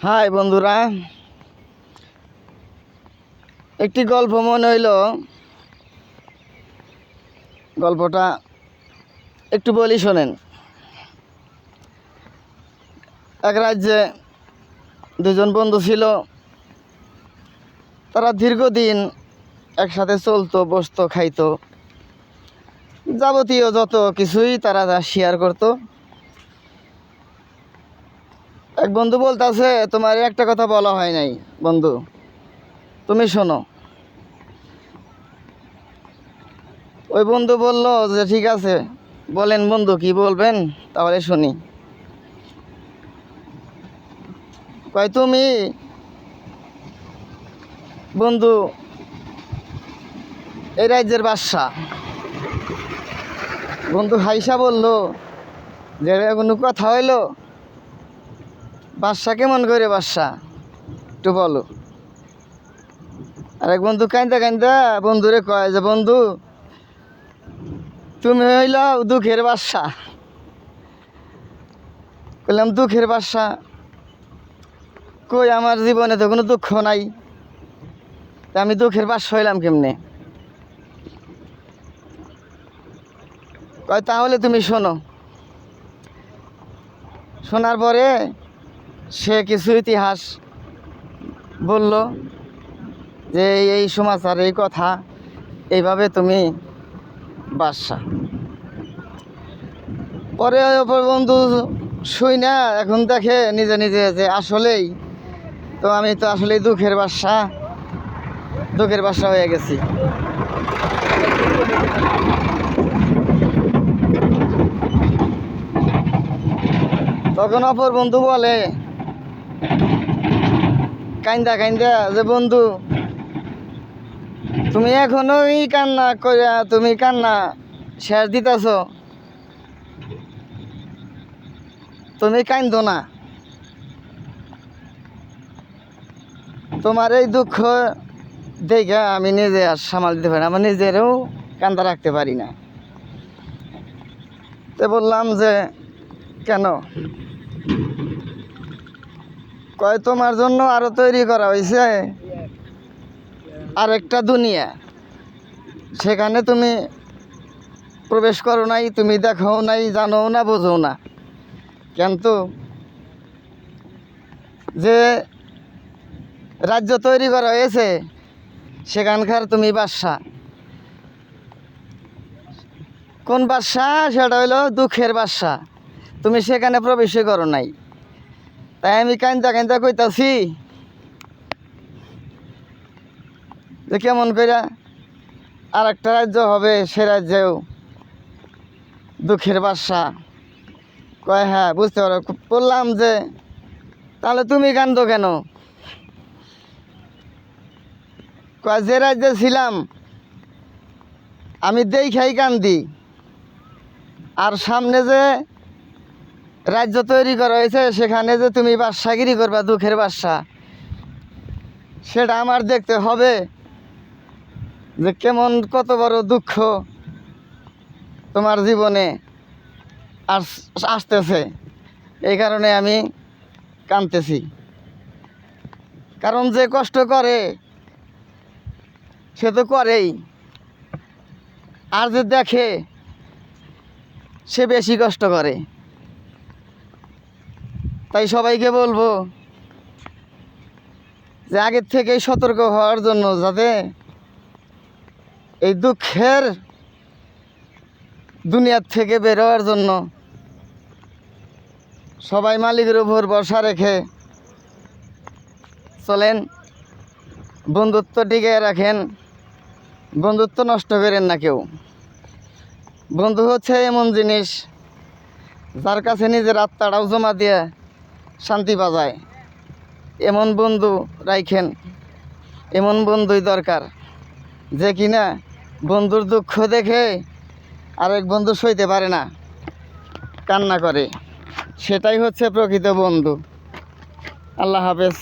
High বন্ধুরা, একটি গল্প মনে হইল। গল্পটা একটু বলি শোনেন। এক রাজ্যে দুজন বন্ধু ছিল। তারা দীর্ঘদিন একসাথে চলতো, বসতো, খাইতো, যাবতীয় যত কিছুই তারা শেয়ার করতো। এক বন্ধু বলতেছে, তোমার একটা কথা বলা হয় নাই বন্ধু, তুমি শোনো। ওই বন্ধু বলল যে ঠিক আছে, বলেন বন্ধু, কি বলবেন তাহলে শুনি। কয়, তুমি বন্ধু এই রাজ্যের বাদশা। বন্ধু হাইসা বলল যে কোনো কথা হইলো, বাদশা কেমন করে বাদশা একটু বলো। আরেক বন্ধু কাইন্দা কাইন্দা বন্ধুরে কয় যে বন্ধু, তুমি হইল দুঃখের বাদশা। বললাম দুঃখের বাদশা? কই, আমার জীবনে তো কোনো দুঃখ নাই, তা আমি দুঃখের বাদশা হইলাম কেমনে? কয় তাহলে তুমি শোনো। শোনার পরে সে কিছু ইতিহাস বলল যে এই সমাচার, এই কথা, এইভাবে তুমি বাদশা। পরে বন্ধু শুই না, এখন দেখে নিজে নিজে যে আসলেই তো আমি তো আসলেই দুঃখের বাদশা হয়ে গেছি। তখন অপর বন্ধু বলে কাইন্দা কাইন্দা যে বন্ধু, তুমি এখনোই কান্না করিয়া তুমি কান্না শেষ দিতেছ, তুমি কান্দো না। তোমার এই দুঃখ দেখে আমি নিজে আর সামাল দিতে পারি না, আমার নিজেরও কান্দা রাখতে পারি না। তো বললাম যে কেন? কয় তোমার জন্য আরো তৈরি করা হয়েছে আরেকটা দুনিয়া, সেখানে তুমি প্রবেশ করো নাই, তুমি দেখো নাই, জানো না, বোঝো না। কিন্তু যে রাজ্য তৈরি করা হয়েছে সেখানকার তুমি বাদশা। কোন বাদশা? সেটা হইলো দুঃখের বাদশা। তুমি সেখানে প্রবেশই করো নাই। তাই আমি কান্দা কান্দা কইতাছি যে কেমন করে আর একটা রাজ্য হবে, সে রাজ্যেও দুঃখের বাদশা। কয় হ্যাঁ, বুঝতে পারো। বললাম যে তাহলে তুমি কান্দো কেন? কয় যে রাজ্যে ছিলাম আমি দেখাই কান্দি, আর সামনে যে রাজ্য তৈরি করা হয়েছে সেখানে যে তুমি বাদশাগিরি করবা, দুঃখের বাদশা, সেটা আমার দেখতে হবে যে কেমন, কত বড় দুঃখ তোমার জীবনে আসতেছে। এই কারণে আমি কাঁদতেছি। কারণ যে কষ্ট করে সে তো করেই, আর যে দেখে সে বেশি কষ্ট করে। তাই সবাইকে বলবো যে আগের থেকেই সতর্ক হওয়ার জন্য, যাতে এই দুঃখের দুনিয়ার থেকে বের হওয়ার জন্য সবাই মালিকের উপর ভরসা রেখে চলেন, বন্ধুত্ব টিকে রাখেন, বন্ধুত্ব নষ্ট করেন না কেউ। বন্ধু হচ্ছে এমন জিনিস যার কাছে নিজের আত্মাটাও জমা দিয়ে শান্তি পাওয়া, এমন বন্ধু রাখেন। এমন বন্ধুই দরকার যে কিনা বন্ধুর দুঃখ দেখে আরেক বন্ধু সইতে পারে না, কান্না করে। সেটাই হচ্ছে প্রকৃত বন্ধু। আল্লাহ হাফেজ।